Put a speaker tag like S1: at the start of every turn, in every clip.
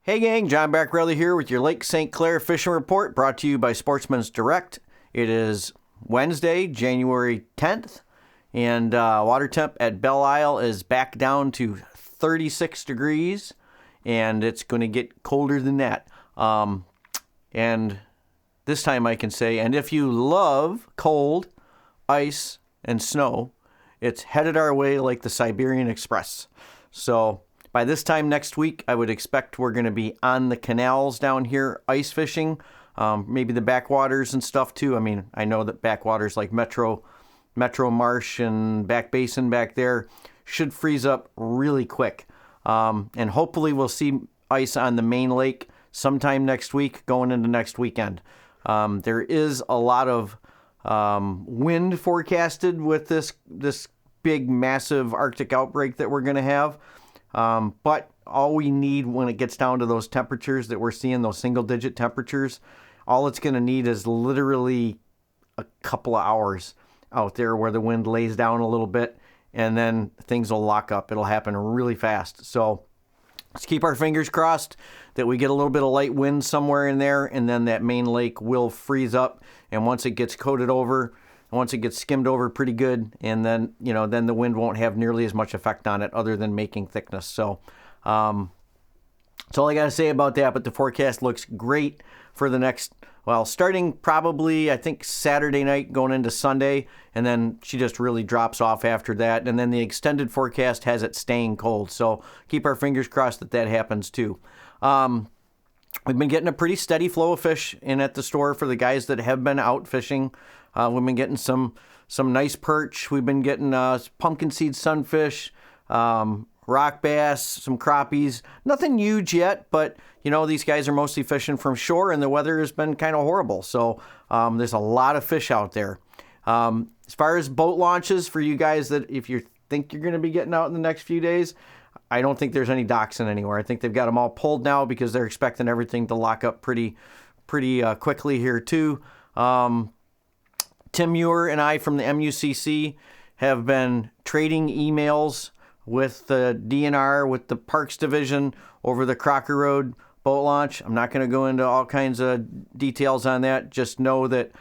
S1: Hey gang, John Backrelli here with your Lake St. Clair Fishing Report, brought to you by Sportsmen's Direct. It is Wednesday, January 10th, and water temp at Belle Isle is back down to 36 degrees, and it's going to get colder than that. And this time I can say, and if you love cold, ice, and snow, it's headed our way like the Siberian Express. So by this time next week, I would expect we're going to be on the canals down here ice fishing, maybe the backwaters and stuff too. I mean, I know that backwaters like Metro Marsh and Back Basin back there should freeze up really quick. And hopefully we'll see ice on the main lake sometime next week going into next weekend. There is a lot of wind forecasted with this big, massive Arctic outbreak that we're going to have. But all we need when it gets down to those temperatures that we're seeing, those single-digit temperatures, all it's going to need is literally a couple of hours out there where the wind lays down a little bit, and then things will lock up. It'll happen really fast. So let's keep our fingers crossed that we get a little bit of light wind somewhere in there, and then that main lake will freeze up. And once it gets coated over, once it gets skimmed over pretty good, and then, then the wind won't have nearly as much effect on it other than making thickness. So that's all I got to say about that, but the forecast looks great for the next, starting probably, I think, Saturday night going into Sunday, and then she just really drops off after that. And then the extended forecast has it staying cold. So keep our fingers crossed that happens too. We've been getting a pretty steady flow of fish in at the store for the guys that have been out fishing. We've been getting some nice perch. We've been getting pumpkin seed sunfish, rock bass, some crappies. Nothing huge yet, but these guys are mostly fishing from shore, and the weather has been kind of horrible. So there's a lot of fish out there. As far as boat launches for you guys, that if you think you're going to be getting out in the next few days, I don't think there's any docks in anywhere. I think they've got them all pulled now because they're expecting everything to lock up pretty quickly here too. Tim Muir and I from the MUCC have been trading emails with the DNR, with the Parks Division over the Crocker Road boat launch. I'm not going to go into all kinds of details on that. Just know that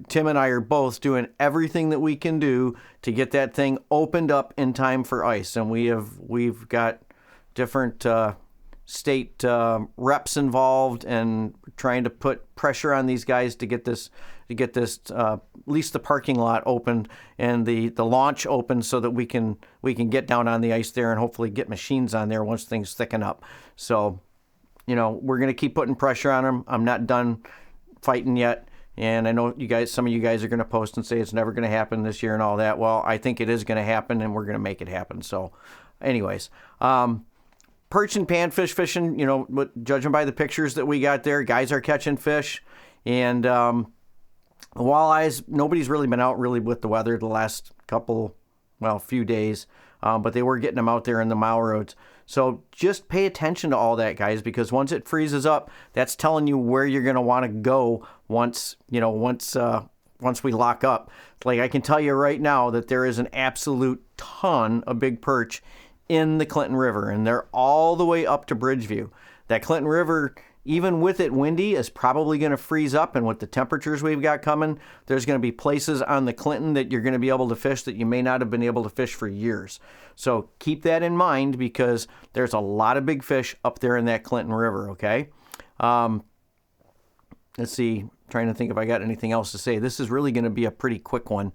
S1: Tim and I are both doing everything that we can do to get that thing opened up in time for ice. And we've got different state reps involved and trying to put pressure on these guys to get this at least the parking lot opened and the launch open so that we can get down on the ice there and hopefully get machines on there once things thicken up. So, we're going to keep putting pressure on them. I'm not done fighting yet. And I know some of you guys are going to post and say it's never going to happen this year and all that. Well, I think it is going to happen, and we're going to make it happen. So anyways, perch and panfish fishing, judging by the pictures that we got there, guys are catching fish. And walleyes, nobody's really been out really with the weather the last few days. But they were getting them out there in the mile roads. So just pay attention to all that, guys, because once it freezes up, that's telling you where you're going to want to go once we lock up. Like, I can tell you right now that there is an absolute ton of big perch in the Clinton River, and they're all the way up to Bridgeview. That Clinton River, even with it windy, is probably going to freeze up, and with the temperatures we've got coming, there's going to be places on the Clinton that you're going to be able to fish that you may not have been able to fish for years. So keep that in mind because there's a lot of big fish up there in that Clinton River, okay? Let's see, trying to think if I got anything else to say. This is really going to be a pretty quick one,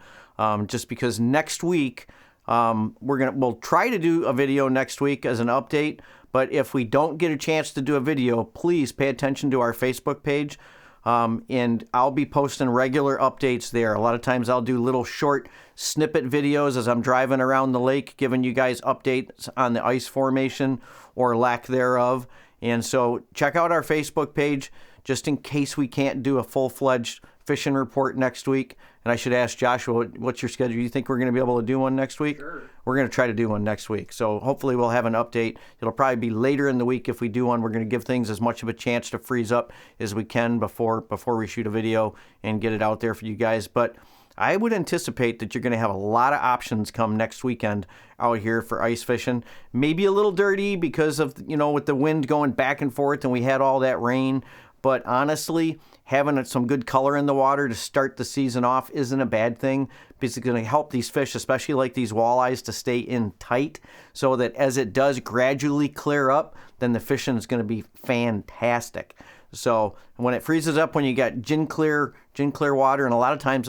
S1: just because next week, we'll try to do a video next week as an update. But if we don't get a chance to do a video, please pay attention to our Facebook page. And I'll be posting regular updates there. A lot of times I'll do little short snippet videos as I'm driving around the lake, giving you guys updates on the ice formation or lack thereof. And so check out our Facebook page just in case we can't do a full-fledged fishing report next week. And I should ask Joshua, what's your schedule? You think we're going to be able to do one next week?
S2: Sure.
S1: We're going to try to do one next week. So hopefully we'll have an update. It'll probably be later in the week if we do one. We're going to give things as much of a chance to freeze up as we can before we shoot a video and get it out there for you guys. But I would anticipate that you're going to have a lot of options come next weekend out here for ice fishing. Maybe a little dirty because of, with the wind going back and forth and we had all that rain. But honestly, having some good color in the water to start the season off isn't a bad thing, because it's going to help these fish, especially like these walleyes, to stay in tight, so that as it does gradually clear up, then the fishing is going to be fantastic. So when it freezes up, when you got gin clear water, and a lot of times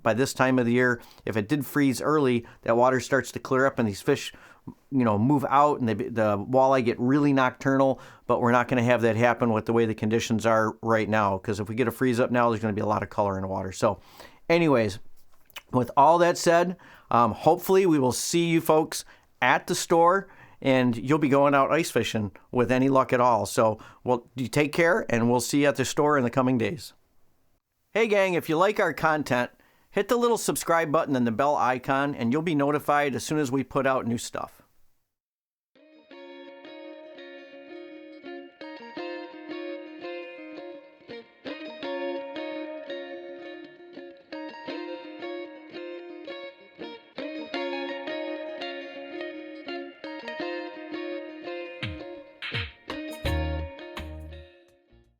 S1: by this time of the year, if it did freeze early, that water starts to clear up and these fish move out, and the walleye get really nocturnal. But we're not going to have that happen with the way the conditions are right now, because if we get a freeze up now, there's going to be a lot of color in the water. So anyways, with all that said, hopefully we will see you folks at the store, and you'll be going out ice fishing with any luck at all. So you take care, and we'll see you at the store in the coming days. Hey gang, if you like our content, hit the little subscribe button and the bell icon, and you'll be notified as soon as we put out new stuff.